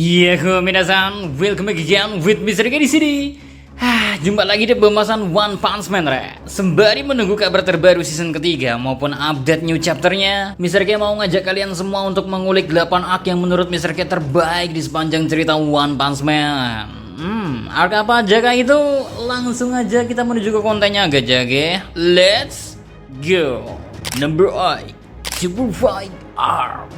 Iya, minasan, welcome back again with Mr. K di sini. Jumpa lagi di pembahasan One Punch Man, re. Sembari menunggu kabar terbaru season ketiga maupun update new chapternya, Mr. K mau ngajak kalian semua untuk mengulik 8 arc yang menurut Mr. K terbaik di sepanjang cerita One Punch Man. Arc apa aja kah itu? Langsung aja kita menuju ke kontennya aja, ge. Let's go. Number 8, Super Fight Arc.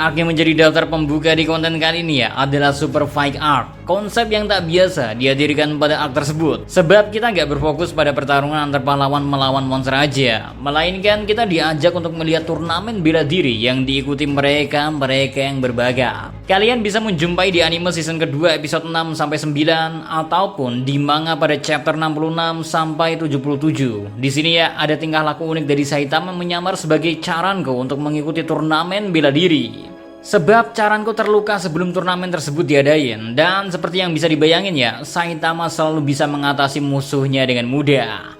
Arc yang menjadi daftar pembuka di konten kali ini ya adalah Super Fight Arc. Konsep yang tak biasa dihadirkan pada arc tersebut. Sebab kita nggak berfokus pada pertarungan antar pahlawan melawan monster aja, melainkan kita diajak untuk melihat turnamen bela diri yang diikuti mereka yang berbakat. Kalian bisa menjumpai di anime season kedua episode 6 sampai 9 ataupun di manga pada chapter 66 sampai 77. Di sini ya ada tingkah laku unik dari Saitama menyamar sebagai Charanko untuk mengikuti turnamen bela diri. Sebab Charanko terluka sebelum turnamen tersebut diadain, dan seperti yang bisa dibayangin ya, Saitama selalu bisa mengatasi musuhnya dengan mudah.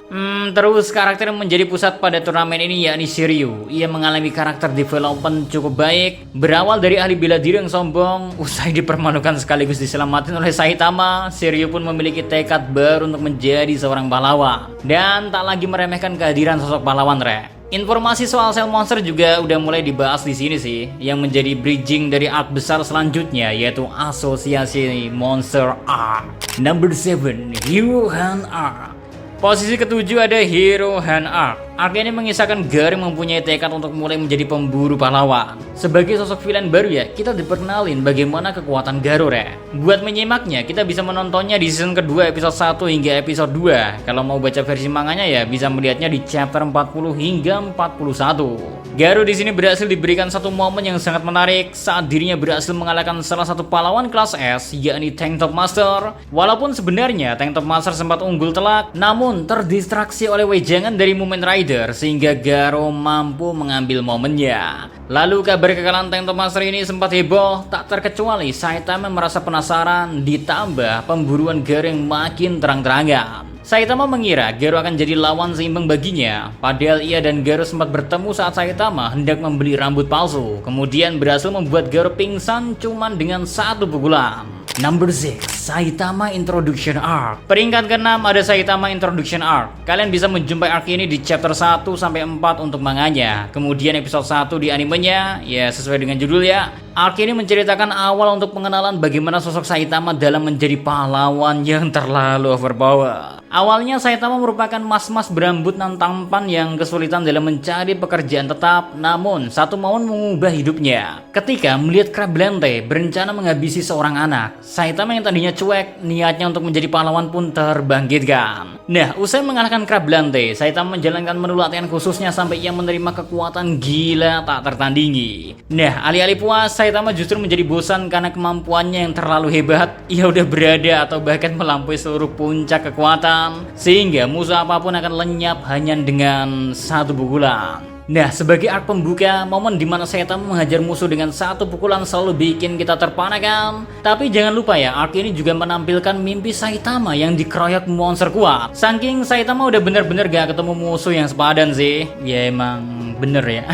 Terus karakter yang menjadi pusat pada turnamen ini yakni Shiryu. Ia mengalami karakter development cukup baik, berawal dari ahli bela diri yang sombong, usai dipermalukan sekaligus diselamatin oleh Saitama. Shiryu pun memiliki tekad baru untuk menjadi seorang pahlawan, dan tak lagi meremehkan kehadiran sosok pahlawan, re. Informasi soal sel monster juga udah mulai dibahas di sini sih, yang menjadi bridging dari arc besar selanjutnya yaitu asosiasi monster arc. Number 7, Hero Hand Arc. Posisi ketujuh ada Hero Hand Arc. Arc ini mengisahkan Gar yang mempunyai tekad untuk mulai menjadi pemburu pahlawan. Sebagai sosok villain baru ya, kita diperkenalin bagaimana kekuatan Garo, re. Buat menyimaknya, kita bisa menontonnya di season kedua episode 1 hingga episode 2. Kalau mau baca versi manganya ya bisa melihatnya di chapter 40 hingga 41. Garo di sini berhasil diberikan satu momen yang sangat menarik saat dirinya berhasil mengalahkan salah satu pahlawan kelas S, yakni Tank Top Master. Walaupun sebenarnya Tank Top Master sempat unggul telak, namun terdistraksi oleh wejangan dari Mumen Rider sehingga Garo mampu mengambil momennya. Lalu kabar kekalahan Tank Top Master ini sempat heboh, tak terkecuali Saitama merasa penasaran, ditambah pemburuan Garo yang makin terang-terangan. Saitama mengira Garo akan jadi lawan seimbang baginya, padahal ia dan Garo sempat bertemu saat Saitama hendak membeli rambut palsu, kemudian berhasil membuat Garo pingsan cuman dengan satu pukulan. Number 6, Saitama Introduction Arc. Peringkat ke-6 ada Saitama Introduction Arc. Kalian bisa menjumpai arc ini di chapter 1 sampai 4 untuk manganya. Kemudian episode 1 di animenya, ya sesuai dengan judul ya. Arc ini menceritakan awal untuk pengenalan bagaimana sosok Saitama dalam menjadi pahlawan yang terlalu overpower. Awalnya Saitama merupakan mas-mas berambut nan tampan yang kesulitan dalam mencari pekerjaan tetap, namun satu momen mengubah hidupnya. Ketika melihat Crab Lente berencana menghabisi seorang anak, Saitama yang tadinya cuek, niatnya untuk menjadi pahlawan pun terbangkitkan. Nah, usai mengalahkan Crab Lente, Saitama menjalankan menu latihan khususnya sampai ia menerima kekuatan gila tak tertandingi. Nah, alih-alih puas, Saitama justru menjadi bosan karena kemampuannya yang terlalu hebat. Ia udah berada atau bahkan melampaui seluruh puncak kekuatan, sehingga musuh apapun akan lenyap hanya dengan satu pukulan. Nah, sebagai arc pembuka, momen dimana Saitama menghajar musuh dengan satu pukulan selalu bikin kita terpana kan? Tapi jangan lupa ya, arc ini juga menampilkan mimpi Saitama yang dikeroyok monster kuat. Saking Saitama udah bener-bener gak ketemu musuh yang sepadan sih. Ya emang bener ya.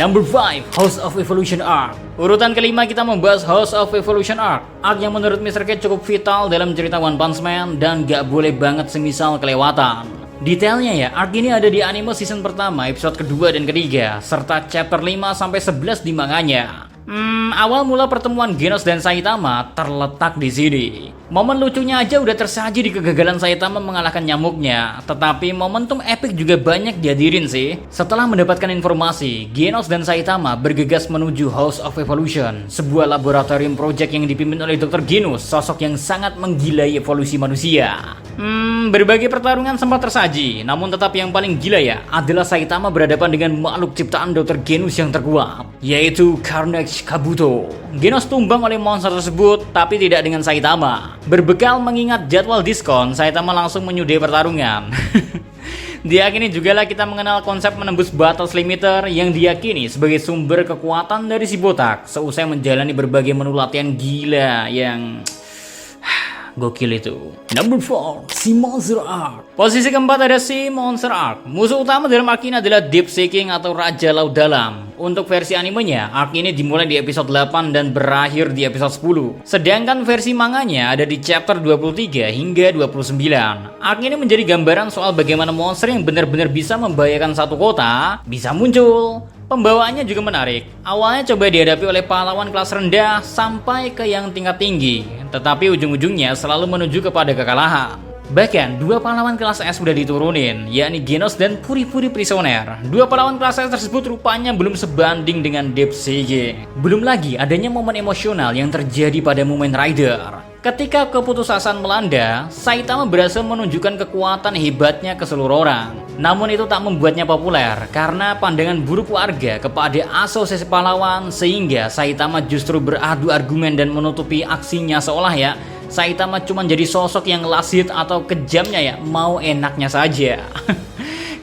Number 5, House of Evolution Arc. Urutan kelima kita membahas House of Evolution Arc. Arc yang menurut Mr. K cukup vital dalam cerita One Punch Man dan gak boleh banget semisal kelewatan. Detailnya ya, arc ini ada di anime season pertama, episode kedua dan ketiga, serta chapter 5 sampai 11 di manganya. Awal mula pertemuan Genos dan Saitama terletak di sini. Momen lucunya aja udah tersaji di kegagalan Saitama mengalahkan nyamuknya, tetapi momentum epic juga banyak dihadirin sih. Setelah mendapatkan informasi, Genos dan Saitama bergegas menuju House of Evolution, sebuah laboratorium project yang dipimpin oleh Dr. Genos, sosok yang sangat menggilai evolusi manusia. Berbagai pertarungan sempat tersaji, namun tetap yang paling gila ya adalah Saitama berhadapan dengan makhluk ciptaan Dr. Genos yang terkuat, yaitu Carnage Kabuto. Genos tumbang oleh monster tersebut, tapi tidak dengan Saitama. Berbekal mengingat jadwal diskon, Saitama langsung menyudahi pertarungan. Diyakini juga lah kita mengenal konsep menembus batas limiter yang diyakini sebagai sumber kekuatan dari si botak seusai menjalani berbagai menu latihan gila yang gokil itu. Number 4, si Monster Arc. Posisi keempat ada si Monster Arc. Musuh utama dalam arc ini adalah Deep Sea King atau Raja Laut Dalam. Untuk versi animenya, arc ini dimulai di episode 8 dan berakhir di episode 10. Sedangkan versi manganya ada di chapter 23 hingga 29. Arc ini menjadi gambaran soal bagaimana monster yang benar-benar bisa membahayakan satu kota bisa muncul. Pembawaannya juga menarik. Awalnya coba dihadapi oleh pahlawan kelas rendah sampai ke yang tingkat tinggi, tetapi ujung-ujungnya selalu menuju kepada kekalahan. Bahkan dua pahlawan kelas S sudah diturunin, yakni Genos dan Puri-Puri Prisoner. Dua pahlawan kelas S tersebut rupanya belum sebanding dengan Deep Sea King. Belum lagi adanya momen emosional yang terjadi pada Mumen Rider. Ketika keputusasaan melanda, Saitama berhasil menunjukkan kekuatan hebatnya ke seluruh orang. Namun itu tak membuatnya populer karena pandangan buruk warga kepada asosiasi pahlawan, sehingga Saitama justru beradu argumen dan menutupi aksinya seolah ya Saitama cuma jadi sosok yang lasit atau kejamnya ya mau enaknya saja.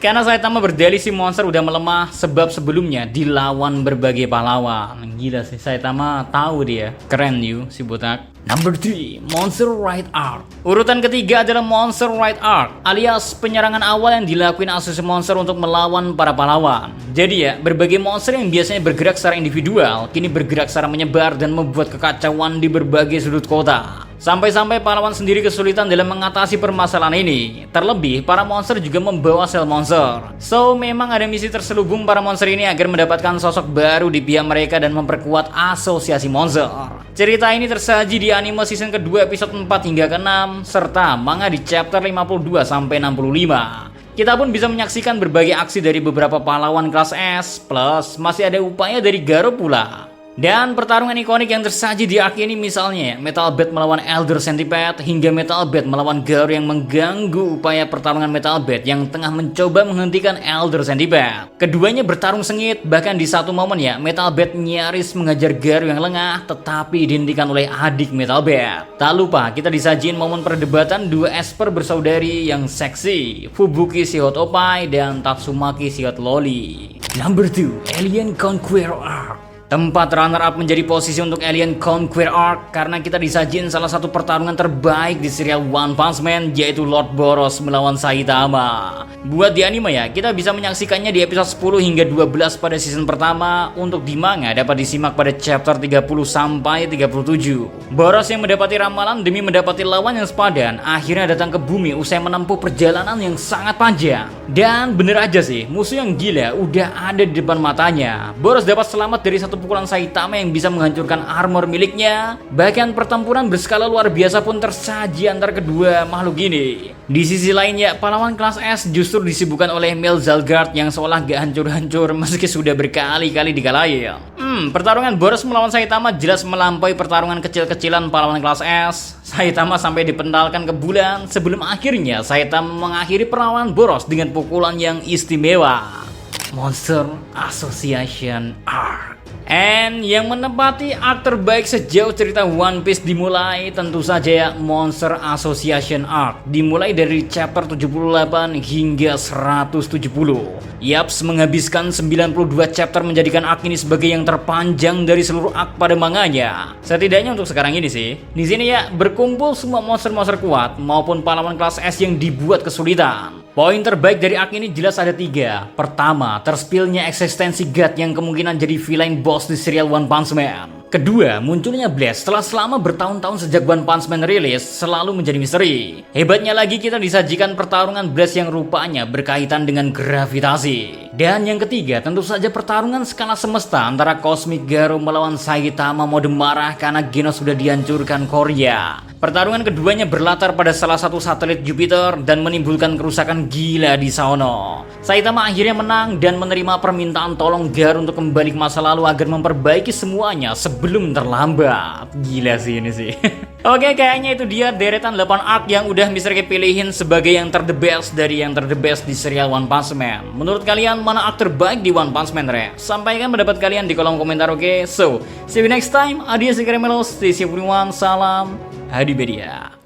Karena Saitama berdalih si monster udah melemah sebab sebelumnya dilawan berbagai pahlawan. Gila sih, Saitama tahu dia. Keren you si botak. Number 3, Monster Right Arc. Urutan ketiga adalah Monster Right Arc, alias penyerangan awal yang dilakuin asosiasi monster untuk melawan para pahlawan. Jadi ya, berbagai monster yang biasanya bergerak secara individual, kini bergerak secara menyebar dan membuat kekacauan di berbagai sudut kota. Sampai-sampai pahlawan sendiri kesulitan dalam mengatasi permasalahan ini. Terlebih, para monster juga membawa sel monster. So, memang ada misi terselubung para monster ini agar mendapatkan sosok baru di pihak mereka dan memperkuat asosiasi monster. Cerita ini tersaji di anime season kedua episode 4 hingga ke-6, serta manga di chapter 52 sampai 65. Kita pun bisa menyaksikan berbagai aksi dari beberapa pahlawan kelas S, plus masih ada upaya dari Garo pula. Dan pertarungan ikonik yang tersaji di arc ini misalnya Metal Bat melawan Elder Centipede hingga Metal Bat melawan Garo yang mengganggu upaya pertarungan Metal Bat yang tengah mencoba menghentikan Elder Centipede. Keduanya bertarung sengit, bahkan di satu momen ya Metal Bat nyaris mengajar Garo yang lengah tetapi dihentikan oleh adik Metal Bat. Tak lupa kita disajiin momen perdebatan dua esper bersaudari yang seksi, Fubuki si Hot Opai dan Tatsumaki si Hot Loli. Number 2, Alien Conqueror Arc. Tempat runner-up menjadi posisi untuk Alien Conqueror Arc karena kita disajin salah satu pertarungan terbaik di serial One Punch Man, yaitu Lord Boros melawan Saitama. Buat di anime ya, kita bisa menyaksikannya di episode 10 hingga 12 pada season pertama. Untuk di manga dapat disimak pada chapter 30 sampai 37. Boros yang mendapati ramalan demi mendapati lawan yang sepadan akhirnya datang ke bumi usai menempuh perjalanan yang sangat panjang. Dan bener aja sih, musuh yang gila udah ada di depan matanya. Boros dapat selamat dari satu pukulan Saitama yang bisa menghancurkan armor miliknya. Bahkan pertempuran berskala luar biasa pun tersaji antara kedua makhluk ini. Di sisi lain ya, pahlawan kelas S justru disibukkan oleh Melzalgard yang seolah gak hancur-hancur meski sudah berkali-kali dikalahin. Pertarungan Boros melawan Saitama jelas melampaui pertarungan kecil-kecilan pahlawan kelas S. Saitama sampai dipendalkan ke bulan sebelum akhirnya Saitama mengakhiri perlawanan Boros dengan pukulan yang istimewa. Monster Association Arc. And yang menempati arc terbaik sejauh cerita One Piece dimulai tentu saja ya Monster Association Arc. Dimulai dari chapter 78 hingga 170. Yaps, menghabiskan 92 chapter menjadikan arc ini sebagai yang terpanjang dari seluruh arc pada manganya. Setidaknya untuk sekarang ini sih. Di sini ya berkumpul semua monster-monster kuat maupun pahlawan kelas S yang dibuat kesulitan. Poin terbaik dari arc ini jelas ada 3. Pertama, terspillnya eksistensi God yang kemungkinan jadi villain boss di serial One Punch Man. Kedua, munculnya Blast setelah selama bertahun-tahun sejak One Punch Man rilis selalu menjadi misteri. Hebatnya lagi kita disajikan pertarungan Blast yang rupanya berkaitan dengan gravitasi. Dan yang ketiga, tentu saja pertarungan skala semesta antara Cosmic Garo melawan Saitama mode marah karena Genos sudah dihancurkan Korea. Pertarungan keduanya berlatar pada salah satu satelit Jupiter dan menimbulkan kerusakan gila di sono. Saitama akhirnya menang dan menerima permintaan tolong Garo untuk kembali ke masa lalu agar memperbaiki semuanya sebelum terlambat. Gila sih ini sih. Oke, kayaknya itu dia deretan 8 arc yang udah Mr. K pilihin sebagai yang ter-the best dari yang ter-the best di serial One Punch Man. Menurut kalian mana arc terbaik di One Punch Man, re? Sampaikan pendapat kalian di kolom komentar, oke? So, see you next time. Adios, Karemelos. Stay safe everyone. Salam Hadi Media.